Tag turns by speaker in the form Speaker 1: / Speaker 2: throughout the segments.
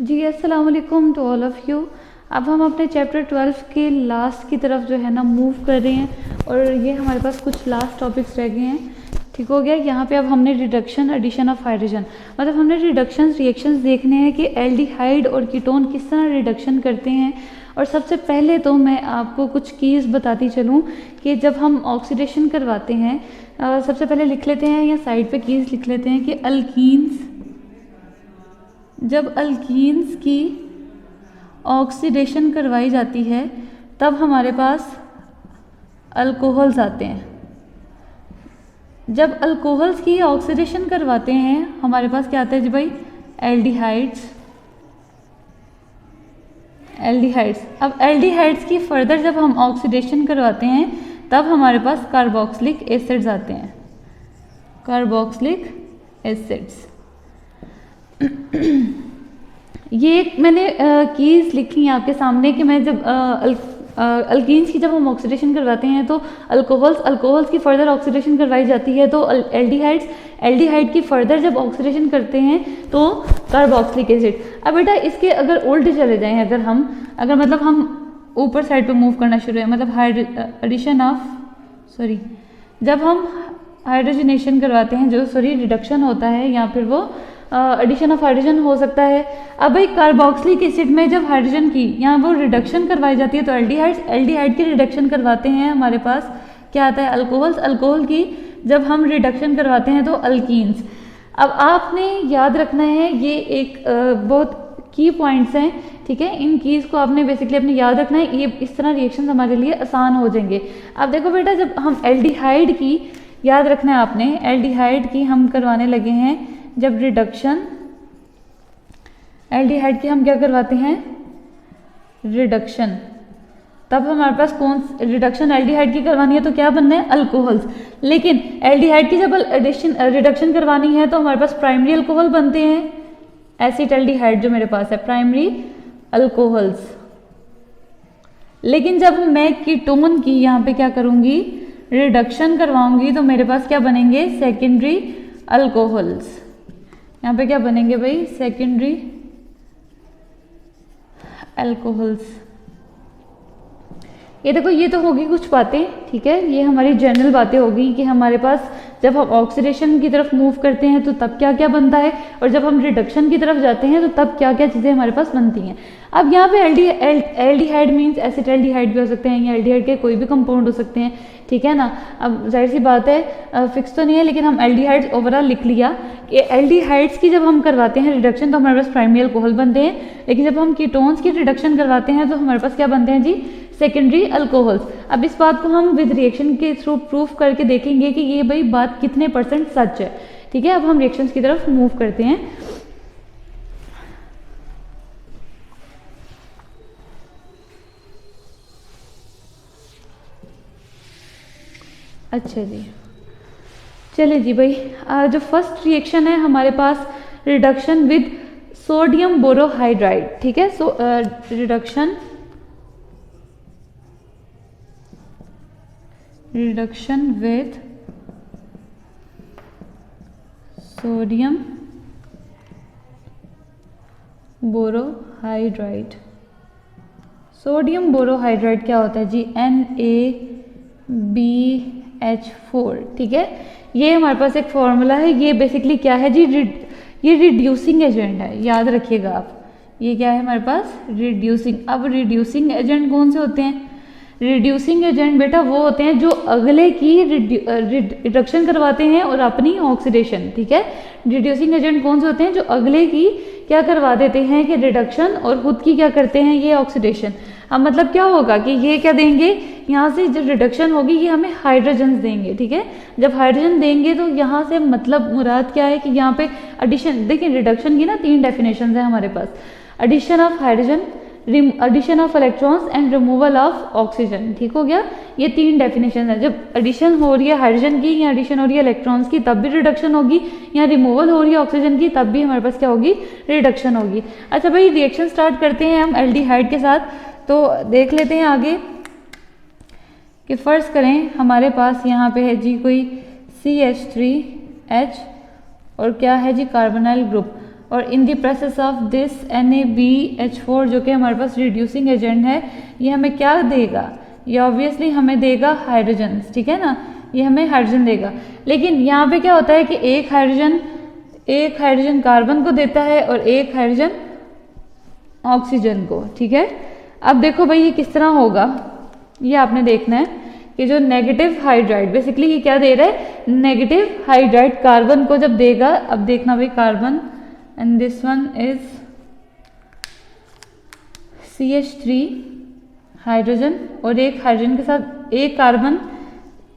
Speaker 1: जी अस्सलाम वालेकुम to all of you. अब हम अपने चैप्टर 12 के लास्ट की तरफ जो है ना मूव कर रहे हैं और ये हमारे पास कुछ लास्ट टॉपिक्स रह गए हैं। ठीक हो गया। यहाँ पे अब हमने रिडक्शन एडिशन ऑफ हाइड्रोजन मतलब हमने रिडक्शन रिएक्शंस देखने हैं कि एल्डिहाइड और कीटोन किस तरह रिडक्शन करते हैं। और सबसे पहले तो मैं आपको कुछ कीज़ बताती चलूँ कि जब हम ऑक्सीडेशन करवाते हैं सबसे पहले लिख लेते हैं या साइड पे कीज़ लिख लेते हैं कि अल्कीन्स, जब अल्कीन्स की ऑक्सीडेशन करवाई जाती है तब हमारे पास अल्कोहल्स आते हैं। जब अल्कोहल्स की ऑक्सीडेशन करवाते हैं हमारे पास क्या आता है जी भाई, एल्डिहाइड्स। अब एल्डिहाइड्स की फर्दर जब हम ऑक्सीडेशन करवाते हैं तब हमारे पास कार्बोक्सिलिक एसिड्स आते हैं, कार्बोक्सिलिक एसिड्स। ये एक मैंने कीज़ लिखी हैं आपके सामने कि मैं जब अल्कीन्स की जब हम ऑक्सीडेशन करवाते हैं तो अल्कोहल्स की फर्दर ऑक्सीडेशन करवाई जाती है तो एल्डिहाइड की फर्दर जब ऑक्सीडेशन करते हैं तो कार्बोक्सिलिक एसिड। अब बेटा इसके अगर उल्टे चले जाएं, अगर मतलब हम ऊपर साइड पे मूव करना शुरू है मतलब जब हम हाइड्रोजनेशन करवाते हैं जो रिडक्शन होता है या फिर वो एडिशन ऑफ हाइड्रोजन हो सकता है। अब भाई कार्बोक्सिलिक एसिड में जब हाइड्रोजन की यहाँ वो रिडक्शन करवाई जाती है तो एल्डिहाइड की रिडक्शन करवाते हैं हमारे पास क्या आता है, अल्कोहल की जब हम रिडक्शन करवाते हैं तो अल्कीन्स। अब आपने याद रखना है ये एक बहुत की पॉइंट्स हैं, ठीक है। इन कीज़ को आपने बेसिकली अपने याद रखना है, ये इस तरह रिएक्शन हमारे लिए आसान हो जाएंगे। अब देखो बेटा जब हम एल्डिहाइड की याद रखना है आपने, एल्डिहाइड की हम करवाने लगे हैं जब रिडक्शन एल्डिहाइड की हम क्या करवाते हैं, रिडक्शन, तब हमारे पास कौन रिडक्शन एल्डिहाइड की करवानी है तो क्या बनना है, अल्कोहल्स। लेकिन एल्डिहाइड की जब रिडक्शन करवानी है तो हमारे पास प्राइमरी अल्कोहल बनते हैं, एसिटाल्डिहाइड जो मेरे पास है प्राइमरी अल्कोहल्स। लेकिन जब मैं कीटोन की यहाँ पे क्या करूंगी, रिडक्शन करवाऊंगी तो मेरे पास क्या बनेंगे, सेकेंडरी अल्कोहल्स। यहाँ पे क्या बनेंगे भाई, सेकेंडरी अल्कोहल्स। ये देखो ये तो होगी कुछ बातें, ठीक है, ये हमारी जनरल बातें होगी कि हमारे पास जब हम ऑक्सीडेशन की तरफ मूव करते हैं तो तब क्या क्या बनता है और जब हम रिडक्शन की तरफ जाते हैं तो तब क्या क्या चीज़ें हमारे पास बनती हैं। अब यहाँ पे एल्डिहाइड मीन्स एसिटाल्डिहाइड भी हो सकते हैं या एल्डिहाइड के कोई भी कंपाउंड हो सकते हैं, ठीक है ना। अब जाहिर सी बात है फिक्स तो नहीं है लेकिन हम एल्डिहाइड्स ओवरऑल लिख लिया कि एल्डिहाइड्स की जब हम करवाते हैं रिडक्शन तो हमारे पास प्राइमरी अल्कोहल बनते हैं, लेकिन जब हम कीटोन्स की रिडक्शन करवाते हैं तो हमारे पास क्या बनते हैं जी, सेकेंडरी अल्कोहल्स। अब इस बात को हम विद रिएक्शन के थ्रू प्रूफ करके देखेंगे कि ये भाई बात कितने % सच है, ठीक है। अब हम रिएक्शंस की तरफ मूव करते हैं। अच्छा जी, चलिए जी भाई, जो फर्स्ट रिएक्शन है हमारे पास रिडक्शन विद सोडियम बोरोहाइड्राइड, ठीक है। So reduction with sodium borohydride. Sodium borohydride क्या होता है जी, NaBH4, ठीक है। ये हमारे पास एक फॉर्मूला है, ये बेसिकली क्या है जी, ये रिड्यूसिंग एजेंट है, याद रखिएगा आप, ये क्या है हमारे पास, रिड्यूसिंग। अब रिड्यूसिंग एजेंट कौन से होते हैं, रिड्यूसिंग एजेंट बेटा वो होते हैं जो अगले की रिडक्शन करवाते हैं और अपनी ऑक्सीडेशन, ठीक है। रिड्यूसिंग एजेंट कौन से होते हैं, जो अगले की क्या करवा देते हैं कि रिडक्शन और खुद की क्या करते हैं, ये ऑक्सीडेशन। अब मतलब क्या होगा कि ये क्या देंगे, यहाँ से जब रिडक्शन होगी ये हमें हाइड्रोजन देंगे, ठीक है। जब हाइड्रोजन देंगे तो यहाँ से मतलब मुराद क्या है कि यहाँ पे एडिशन, देखिए रिडक्शन की ना 3 डेफिनेशन है हमारे पास, addition of hydrogen, addition of electrons and removal of oxygen, ठीक हो गया। ये 3 डेफिनेशन है, जब एडिशन हो रही है हाइड्रोजन की या एडिशन हो रही है इलेक्ट्रॉन्स की तब भी रिडक्शन होगी, या रिमूवल हो रही है ऑक्सीजन की तब भी हमारे पास क्या होगी, रिडक्शन होगी। अच्छा भाई रिएक्शन स्टार्ट करते हैं हम एल्डिहाइड के साथ, तो देख लेते हैं आगे कि फर्ज करें हमारे पास यहाँ पे है जी कोई CH3H और क्या है जी कार्बोनाइल ग्रुप। और in the process of this NaBH4 जो कि हमारे पास रिड्यूसिंग एजेंट है, ये हमें क्या देगा? ये ऑब्वियसली हमें देगा हाइड्रोजन, ठीक है ना, ये हमें हाइड्रोजन देगा। लेकिन यहाँ पे क्या होता है कि एक हाइड्रोजन कार्बन को देता है और एक हाइड्रोजन ऑक्सीजन को, ठीक है। अब देखो भाई ये किस तरह होगा, ये आपने देखना है कि जो नेगेटिव हाइड्राइड, बेसिकली ये क्या दे रहा है? नेगेटिव हाइड्राइड कार्बन को जब देगा, अब देखना भाई carbon and this one is CH3 hydrogen, और एक हाइड्रोजन के साथ एक कार्बन,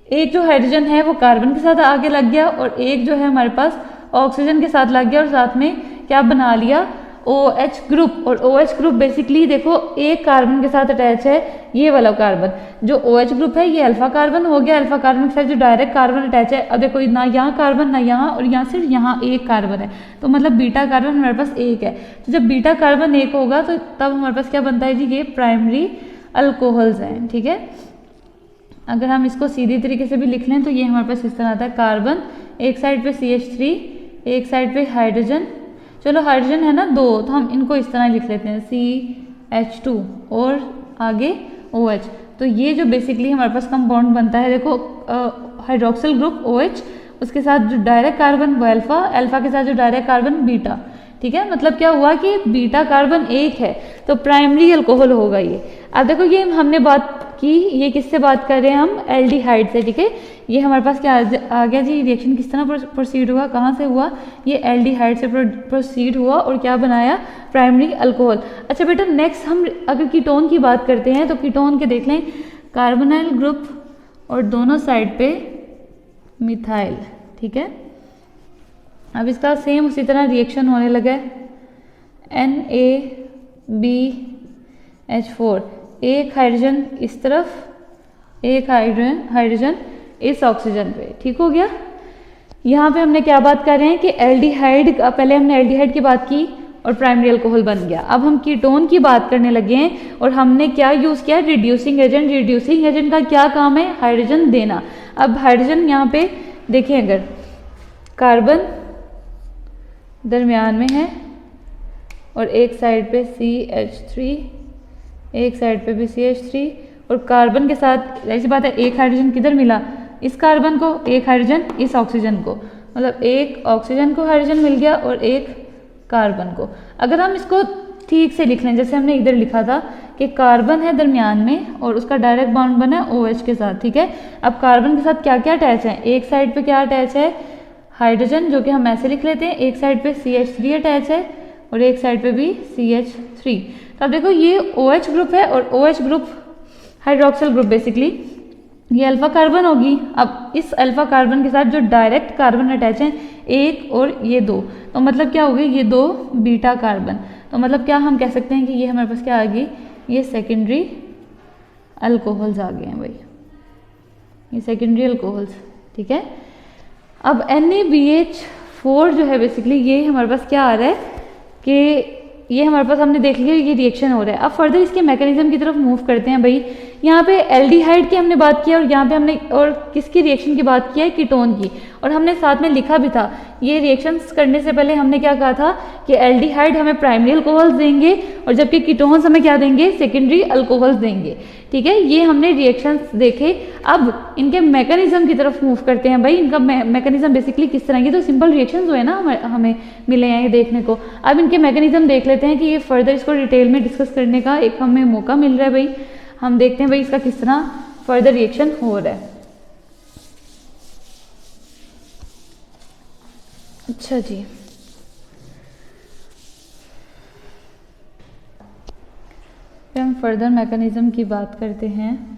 Speaker 1: एक जो हाइड्रोजन है वो कार्बन के साथ आगे लग गया और एक जो है हमारे पास ऑक्सीजन के साथ लग गया, और साथ में क्या बना लिया? OH group. और OH ग्रुप बेसिकली देखो एक कार्बन के साथ अटैच है, ये वाला कार्बन जो OH ग्रुप है ये अल्फा कार्बन हो गया। अल्फा कार्बन के साथ जो डायरेक्ट कार्बन अटैच है, अब देखो ना यहाँ कार्बन ना यहाँ, और यहाँ सिर्फ यहाँ एक कार्बन है, तो मतलब बीटा कार्बन हमारे पास एक है। तो जब बीटा कार्बन एक होगा तो तब हमारे पास क्या बनता है जी? ये प्राइमरी अल्कोहल्स हैं, ठीक है। अगर हम इसको सीधी तरीके से भी लिख लें तो ये हमारे पास इस तरह आता है, कार्बन एक साइड पे CH3, एक साइड पे हाइड्रोजन, चलो हाइड्रोजन है ना दो, तो हम इनको इस तरह लिख लेते हैं CH2 और आगे OH। तो ये जो बेसिकली हमारे पास कंपाउंड बनता है, देखो हाइड्रोक्सिल ग्रुप OH, उसके साथ जो डायरेक्ट कार्बन वो अल्फा, अल्फा के साथ जो डायरेक्ट कार्बन बीटा, ठीक है। मतलब क्या हुआ कि बीटा कार्बन एक है तो प्राइमरी अल्कोहल होगा ये। अब देखो ये हमने बात की, ये किससे बात कर रहे हैं हम? एल्डिहाइड से, ठीक है। ये हमारे पास क्या आ गया जी? रिएक्शन किस तरह प्रोसीड हुआ, कहाँ से हुआ? ये एल्डिहाइड से प्रोसीड हुआ और क्या बनाया? Primary alcohol. अच्छा बेटा नेक्स्ट हम अगर कीटोन की बात करते हैं तो कीटोन के देख लें, कार्बोनाइल ग्रुप और दोनों साइड पे मिथाइल, ठीक है। अब इसका सेम उसी तरह रिएक्शन होने लगा है, NaBH4, एक हाइड्रोजन इस तरफ, एक हाइड्रोजन इस ऑक्सीजन पे, ठीक हो गया। यहाँ पे हमने क्या बात कर रहे हैं कि एल्डिहाइड, पहले हमने एल्डिहाइड की बात की और प्राइमरी अल्कोहल बन गया। अब हम कीटोन की बात करने लगे हैं और हमने क्या यूज़ किया? Reducing agent. रिड्यूसिंग एजेंट का क्या काम है? हाइड्रोजन देना। अब हाइड्रोजन यहाँ पे देखिए, अगर कार्बन दरमियान में है और एक साइड पे CH3, एक साइड पे भी CH3, और कार्बन के साथ ऐसी बात है एक हाइड्रोजन किधर मिला? इस कार्बन को, एक हाइड्रोजन इस ऑक्सीजन को, मतलब एक ऑक्सीजन को हाइड्रोजन मिल गया और एक कार्बन को। अगर हम इसको ठीक से लिख लें, जैसे हमने इधर लिखा था कि कार्बन है दरमियान में और उसका डायरेक्ट बॉन्ड बना है OH के साथ, ठीक है। अब कार्बन के साथ क्या क्या अटैच है? एक साइड पे क्या अटैच है? हाइड्रोजन, जो कि हम ऐसे लिख लेते हैं, एक साइड पे CH3 अटैच है और एक साइड पे भी CH3। तो अब देखो ये OH ग्रुप है और OH group hydroxyl group, basically ये अल्फा कार्बन होगी। अब इस अल्फा कार्बन के साथ जो डायरेक्ट कार्बन अटैच हैं, एक और ये दो, तो मतलब क्या हो गई? ये दो बीटा कार्बन। तो मतलब क्या हम कह सकते हैं कि ये हमारे पास क्या आ गई? ये सेकेंडरी अल्कोहल्स आ गए हैं भाई, ये सेकेंडरी अल्कोहल्स, ठीक है। अब NaBH4 जो है बेसिकली ये हमारे पास क्या आ रहा है कि ये हमारे पास हमने देख लिया ये रिएक्शन हो रहा है। अब फर्दर इसके मैकेनिज्म की तरफ मूव करते हैं भाई। यहाँ पे एल्डिहाइड की हमने बात किया और यहाँ पे हमने और किसकी रिएक्शन की बात किया है? कीटोन की। और हमने साथ में लिखा भी था, ये रिएक्शंस करने से पहले हमने क्या कहा था कि एल्डिहाइड हमें प्राइमरी अल्कोहल्स देंगे और जबकि कीटोन्स हमें क्या देंगे? सेकेंडरी अल्कोहल्स देंगे, ठीक है। ये हमने रिएक्शंस देखे। अब इनके मैकेनिज्म की तरफ मूव करते हैं भाई। इनका मैकेनिज्म बेसिकली किस तरह की? तो सिंपल रिएक्शंस हुए ना हमें मिले हैं ये देखने को। अब इनके मैकेनिज्म देख लेते हैं कि ये फर्दर इसको डिटेल में डिस्कस करने का एक हमें मौका मिल रहा है भाई। हम देखते हैं भाई इसका किस तरह फर्दर रिएक्शन हो रहा है। अच्छा जी, फिर हम फर्दर मैकेनिज्म की बात करते हैं।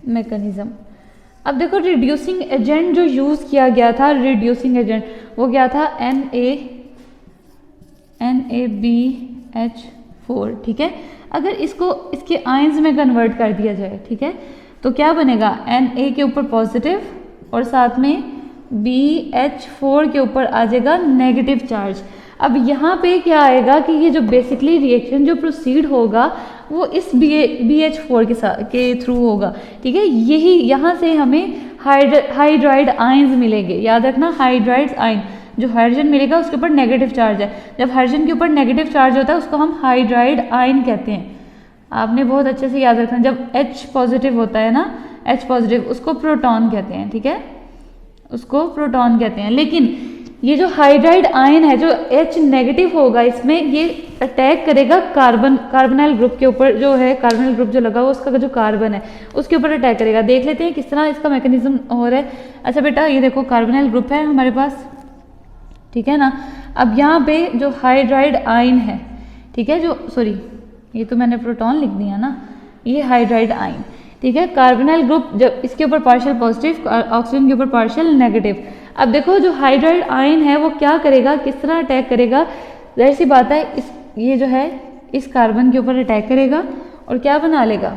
Speaker 1: मैकेनिज्म, अब देखो रिड्यूसिंग एजेंट जो यूज किया गया था, रिड्यूसिंग एजेंट वो क्या था? NaBH4, ठीक है। अगर इसको इसके आयंस में कन्वर्ट कर दिया जाए, ठीक है, तो क्या बनेगा? Na के ऊपर पॉजिटिव और साथ में BH4 के ऊपर आ जाएगा नेगेटिव चार्ज। अब यहाँ पे क्या आएगा कि ये जो बेसिकली रिएक्शन जो प्रोसीड होगा वो इस BH4 के थ्रू होगा, ठीक है। यही यहाँ से हमें हाइड्राइड आयंस मिलेंगे। याद रखना, हाइड्राइड आयन, जो हाइड्रोजन मिलेगा उसके ऊपर नेगेटिव चार्ज है। जब हाइड्रोजन के ऊपर नेगेटिव चार्ज होता है उसको हम हाइड्राइड आयन कहते हैं। आपने बहुत अच्छे से याद रखना, जब H पॉजिटिव होता है ना, H पॉजिटिव, उसको प्रोटॉन कहते हैं, ठीक है, उसको प्रोटॉन कहते हैं। लेकिन ये जो हाइड्राइड आयन है, जो H नेगेटिव होगा, इसमें ये अटैक करेगा कार्बोनाइल ग्रुप के ऊपर, जो है कार्बोनाइल ग्रुप जो लगा हुआ उसका जो कार्बन है उसके ऊपर अटैक करेगा। देख लेते हैं किस तरह इसका मैकेनिज्म हो रहा है। अच्छा बेटा, ये देखो कार्बोनाइल ग्रुप है हमारे पास, ठीक है ना। अब यहाँ पे जो हाइड्राइड आयन है, ठीक है, जो सॉरी ये तो मैंने प्रोटॉन लिख दिया ना, ये हाइड्राइड आयन, ठीक है। कार्बोनाइल ग्रुप जब इसके ऊपर पार्शियल पॉजिटिव, ऑक्सीजन के ऊपर पार्शियल नेगेटिव। अब देखो जो हाइड्राइड आयन है वो क्या करेगा, किस तरह अटैक करेगा। जाहिर सी बात है, इस ये जो है इस कार्बन के ऊपर अटैक करेगा और क्या बना लेगा,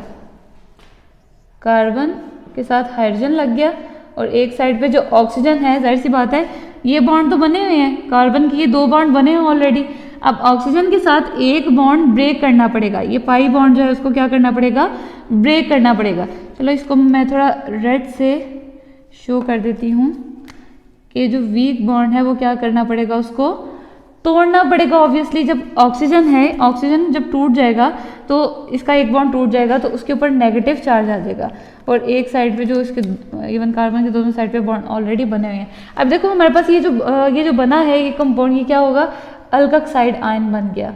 Speaker 1: कार्बन के साथ हाइड्रोजन लग गया और एक साइड पे जो ऑक्सीजन है, जाहिर सी बात है ये बॉन्ड तो बने हुए हैं, कार्बन के ये 2 बॉन्ड बने हैं ऑलरेडी। अब ऑक्सीजन के साथ एक बॉन्ड ब्रेक करना पड़ेगा, ये पाई बॉन्ड जो है उसको क्या करना पड़ेगा, ब्रेक करना पड़ेगा। चलो इसको मैं थोड़ा रेड से शो कर देती हूँ कि जो वीक बॉन्ड है वो क्या करना पड़ेगा, उसको तोड़ना पड़ेगा। ऑब्वियसली जब ऑक्सीजन है, ऑक्सीजन जब टूट जाएगा तो इसका एक बॉन्ड टूट जाएगा तो उसके ऊपर नेगेटिव चार्ज आ जाएगा और एक साइड पे जो इसके इवन कार्बन के दोनों साइड पे बॉन्ड ऑलरेडी बने हुए हैं। अब देखो हमारे पास ये जो बना है ये कंपाउंड, ये क्या होगा, अल्कोक्साइड आयन बन गया।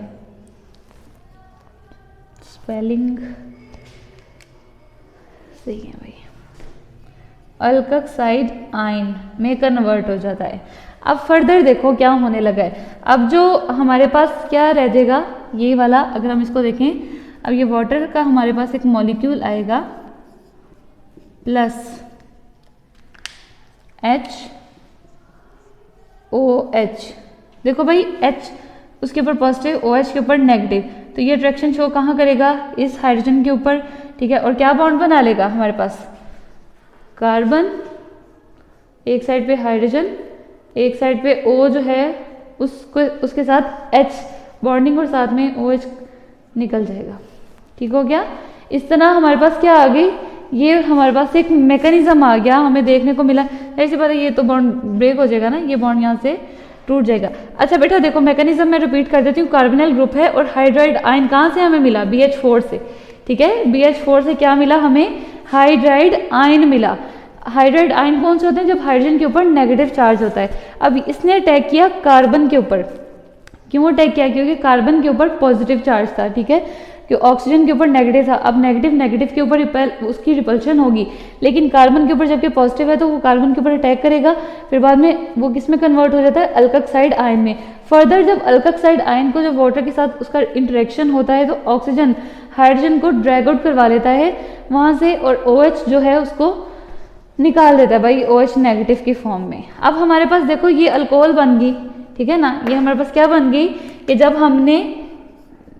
Speaker 1: स्पेलिंग सही है भाई, अल्कोक्साइड आयन में कन्वर्ट हो जाता है। अब फर्दर देखो क्या होने लगा है। अब जो हमारे पास क्या रह जाएगा, ये वाला, अगर हम इसको देखें, अब ये वाटर का हमारे पास एक मॉलिक्यूल आएगा प्लस HOH। देखो भाई H उसके ऊपर पॉजिटिव, OH के ऊपर नेगेटिव, तो ये अट्रैक्शन शो कहाँ करेगा, इस हाइड्रोजन के ऊपर, ठीक है। और क्या बॉन्ड बना लेगा हमारे पास, कार्बन एक साइड पे हाइड्रोजन, एक साइड पे O जो है उसको उसके साथ H बॉन्डिंग और साथ में OH निकल जाएगा, ठीक हो गया। इस तरह हमारे पास क्या आ गई, ये हमारे पास एक मैकेनिज्म आ गया, हमें देखने को मिला। ऐसी बात है, ये तो बॉन्ड ब्रेक हो जाएगा ना, ये बॉन्ड यहाँ से टूट जाएगा। अच्छा बेटा देखो मैकेनिज्म मैं रिपीट कर देती हूँ। कार्बोनाइल ग्रुप है और हाइड्राइड आयन कहाँ से हमें मिला, BH4 से, ठीक है। BH4 से क्या मिला हमें, हाइड्राइड आयन मिला। हाइड्राइड आयन कौन से होते हैं, जब हाइड्रोजन के ऊपर नेगेटिव चार्ज होता है। अब इसने अटैक किया कार्बन के ऊपर, क्यों अटैक किया, क्योंकि कार्बन के ऊपर पॉजिटिव चार्ज था, ठीक है, कि ऑक्सीजन के ऊपर नेगेटिव था। अब नेगेटिव के ऊपर उसकी रिपल्शन होगी, लेकिन कार्बन के ऊपर जबकि पॉजिटिव है तो वो कार्बन के ऊपर अटैक करेगा, फिर बाद में वो किस में कन्वर्ट हो जाता है, अल्कोक्साइड आयन में। फर्दर जब अल्कोक्साइड आयन को जब वाटर के साथ उसका इंटरेक्शन होता है तो ऑक्सीजन हाइड्रोजन को ड्रैग आउट करवा लेता है वहाँ से और OH जो है उसको निकाल देता है भाई, OH नेगेटिव की फॉर्म में। अब हमारे पास देखो ये अल्कोहल बन गई, ठीक है ना। ये हमारे पास क्या बन गई कि जब हमने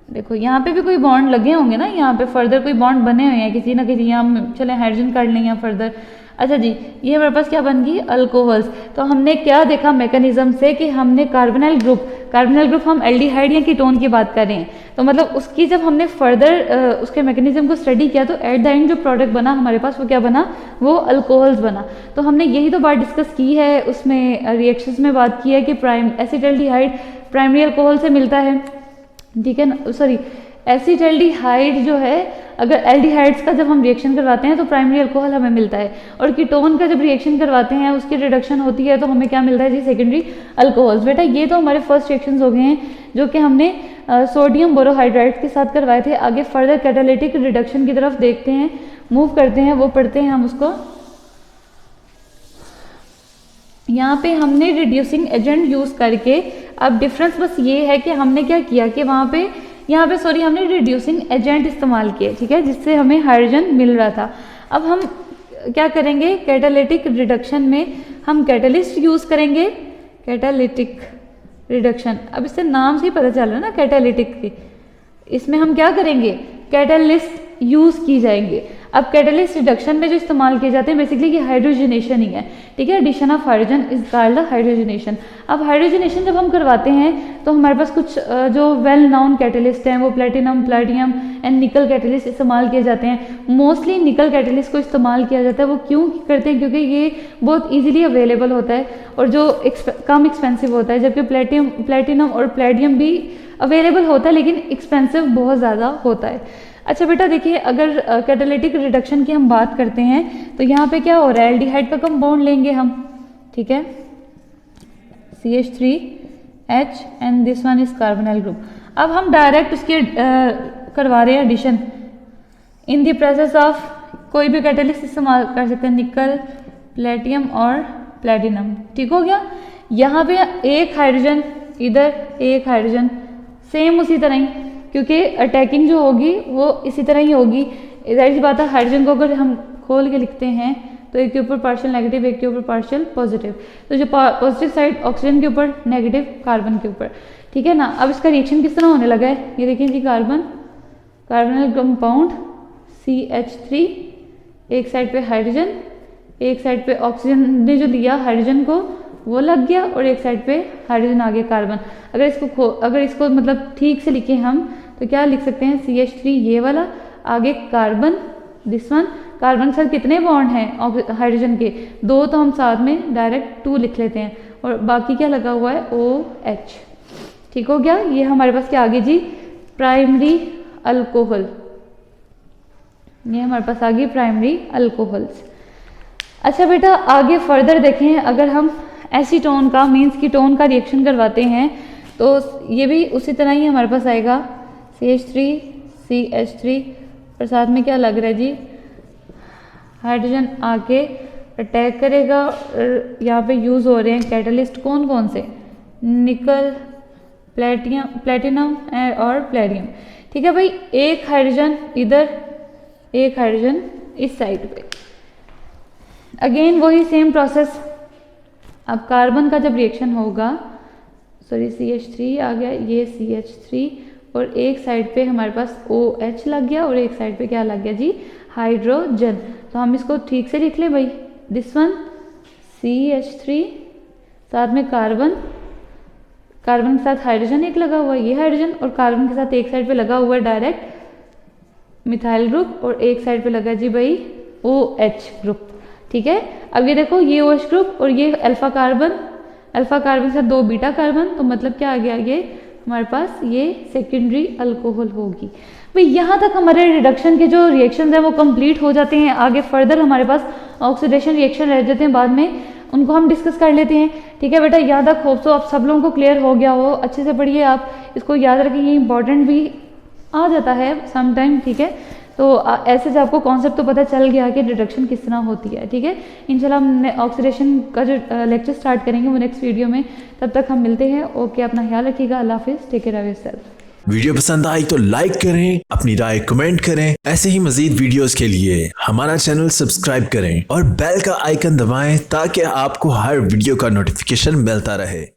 Speaker 1: देखो यहाँ पे भी कोई बॉन्ड लगे होंगे ना, यहाँ पे फर्दर कोई बॉन्ड बने हुए हैं किसी ना किसी, यहाँ चले हाइड्रोजन काट लें यहाँ फर्दर। अच्छा जी, ये हमारे पास क्या बन गई, अल्कोहल्स। तो हमने क्या देखा मैकेनिज्म से कि हमने कार्बोनाइल ग्रुप हम एल्डिहाइड या कीटोन की बात कर रहे हैं, तो मतलब उसकी जब हमने फर्दर उसके मैकेनिज्म को स्टडी किया तो एट द एंड जो प्रोडक्ट बना हमारे पास वो क्या बना, वो अल्कोहल्स बना। तो हमने यही तो बात डिस्कस की है, उसमें रिएक्शंस में बात की है कि एसिटाल्डिहाइड प्राइमरी अल्कोहल से मिलता है, ठीक है ना। सॉरी, एसिटाल्डिहाइड जो है, अगर एल्डिहाइड्स का जब हम रिएक्शन करवाते हैं तो प्राइमरी अल्कोहल हमें मिलता है, और कीटोन का जब रिएक्शन करवाते हैं उसकी रिडक्शन होती है तो हमें क्या मिलता है जी, सेकेंडरी अल्कोहल्स। बेटा ये तो हमारे फर्स्ट रिएक्शंस हो गए हैं जो कि हमने सोडियम बोरोहाइड्राइड के साथ करवाए थे। आगे फर्दर कैटालिटिक रिडक्शन की तरफ देखते हैं, मूव करते हैं, वो पढ़ते हैं हम उसको। यहाँ पे हमने रिड्यूसिंग एजेंट यूज करके, अब डिफरेंस बस ये है कि हमने क्या किया कि वहाँ पे यहाँ पे सॉरी हमने रिड्यूसिंग एजेंट इस्तेमाल किए, ठीक है, जिससे हमें हाइड्रोजन मिल रहा था। अब हम क्या करेंगे, कैटालिटिक रिडक्शन में हम कैटलिस्ट यूज करेंगे, कैटालिटिक रिडक्शन। अब इससे नाम से ही पता चल रहा है ना कैटालिटिक की, इसमें हम क्या करेंगे, कैटलिस्ट यूज की जाएंगे। अब कैटलिस्ट रिडक्शन में जो इस्तेमाल किए जाते हैं बेसिकली ये हाइड्रोजनेशन ही है, ठीक है। Addition of hydrogen is called hydrogenation. अब हाइड्रोजनेशन जब हम करवाते हैं तो हमारे पास कुछ जो वेल नोन कैटलिस्ट हैं वो प्लेटिनम, प्लेटियम एंड निकल कैटलिस्ट इस्तेमाल किए जाते हैं। मोस्टली निकल कैटलिस्ट को इस्तेमाल किया जाता है। वो क्यों करते हैं? क्योंकि ये बहुत ईजिली अवेलेबल होता है और जो कम एक्सपेंसिव होता है, जबकि प्लेटिनम और प्लेटियम भी अवेलेबल होता है लेकिन एक्सपेंसिव बहुत ज़्यादा होता है। अच्छा बेटा देखिए, अगर कैटालिटिक रिडक्शन की हम बात करते हैं तो यहाँ पे क्या हो रहा है, एल्डिहाइड का कंपाउंड लेंगे हम, ठीक है, CH3H and this one is carbonyl group. अब हम डायरेक्ट उसके करवा रहे हैं addition in the presence of कोई भी कैटलिस्ट इस्तेमाल कर सकते हैं, निकल, प्लेटियम और प्लेटिनम, ठीक हो गया। यहाँ पे एक हाइड्रोजन इधर, एक हाइड्रोजन, सेम उसी तरह ही, क्योंकि अटैकिंग जो होगी वो इसी तरह ही होगी। जाहिर सी बात है, हाइड्रोजन को अगर हम खोल के लिखते हैं तो एक के ऊपर पार्शियल नेगेटिव, एक के ऊपर पार्शियल पॉजिटिव, तो जो पॉजिटिव साइड ऑक्सीजन के ऊपर, नेगेटिव कार्बन के ऊपर, ठीक है ना। अब इसका रिएक्शन किस तरह होने लगा है, ये देखिए जी, कार्बोनिल कंपाउंड CH3, एक साइड पे हाइड्रोजन, एक साइड पे ऑक्सीजन ने जो लिया हाइड्रोजन को वो लग गया और एक साइड पे हाइड्रोजन आ गया कार्बन। अगर इसको मतलब ठीक से लिखें हम तो क्या लिख सकते हैं, CH3 ये वाला, आगे कार्बन, दिस वन, कार्बन के साथ कितने बॉन्ड हैं हाइड्रोजन के, 2, तो हम साथ में डायरेक्ट 2 लिख लेते हैं और बाकी क्या लगा हुआ है, OH, ठीक हो गया। ये हमारे पास क्या आगे जी, प्राइमरी अल्कोहल, ये हमारे पास आ गई प्राइमरी अल्कोहल्स। अच्छा बेटा आगे फर्दर देखें, अगर हम एसीटोन का मीन्स कीटोन का रिएक्शन करवाते हैं तो ये भी उसी तरह ही हमारे पास आएगा, CH3 CH3 और साथ में क्या लग रहा है जी, हाइड्रोजन आके अटैक करेगा। यहाँ पे यूज़ हो रहे हैं कैटलिस्ट कौन कौन से, निकल, प्लेटिनम और प्लेटियम, ठीक है भाई। एक हाइड्रोजन इधर, एक हाइड्रोजन इस साइड पे, अगेन वही सेम प्रोसेस। अब कार्बन का जब रिएक्शन होगा, सॉरी CH3 आ गया, ये CH3 और एक साइड पे हमारे पास OH लग गया और एक साइड पे क्या लग गया जी, हाइड्रोजन। तो हम इसको ठीक से लिख लें भाई, दिस वन CH3, साथ में कार्बन, कार्बन के साथ हाइड्रोजन एक लगा हुआ है, ये हाइड्रोजन, और कार्बन के साथ एक साइड पे लगा हुआ है डायरेक्ट मिथाइल ग्रुप और एक साइड पे लगा जी भाई OH ग्रुप, ठीक है। अब ये देखो, ये OH ग्रुप और ये अल्फा कार्बन के साथ 2 बीटा कार्बन, तो मतलब क्या आ गया, ये हमारे पास ये सेकेंडरी अल्कोहल होगी। भाई यहाँ तक हमारे रिडक्शन के जो रिएक्शंस हैं वो कंप्लीट हो जाते हैं। आगे फर्दर हमारे पास ऑक्सीडेशन रिएक्शन रह जाते हैं, बाद में उनको हम डिस्कस कर लेते हैं, ठीक है बेटा। यहाँ तक होप सो आप सब लोगों को क्लियर हो गया हो, अच्छे से पढ़िए आप, इसको याद रखिए, ये इंपॉर्टेंट भी आ जाता है समटाइम, ठीक है। तो ऐसे से आपको कॉन्सेप्ट तो पता चल गया कि रिडक्शन किस तरह होती है, ठीक है। इंशाल्लाह हम ऑक्सीडेशन का जो लेक्चर स्टार्ट करेंगे वो नेक्स्ट वीडियो में, तब तक हम मिलते हैं। ओके, अपना ख्याल रखिएगा, अल्लाह हाफिज़, take care of yourself.
Speaker 2: Video पसंद आई तो लाइक करें, अपनी राय कमेंट करें। ऐसे ही मजीद वीडियोस के लिए हमारा चैनल सब्सक्राइब करें और बेल का आइकन दबाएं ताकि आपको हर वीडियो का नोटिफिकेशन मिलता रहे।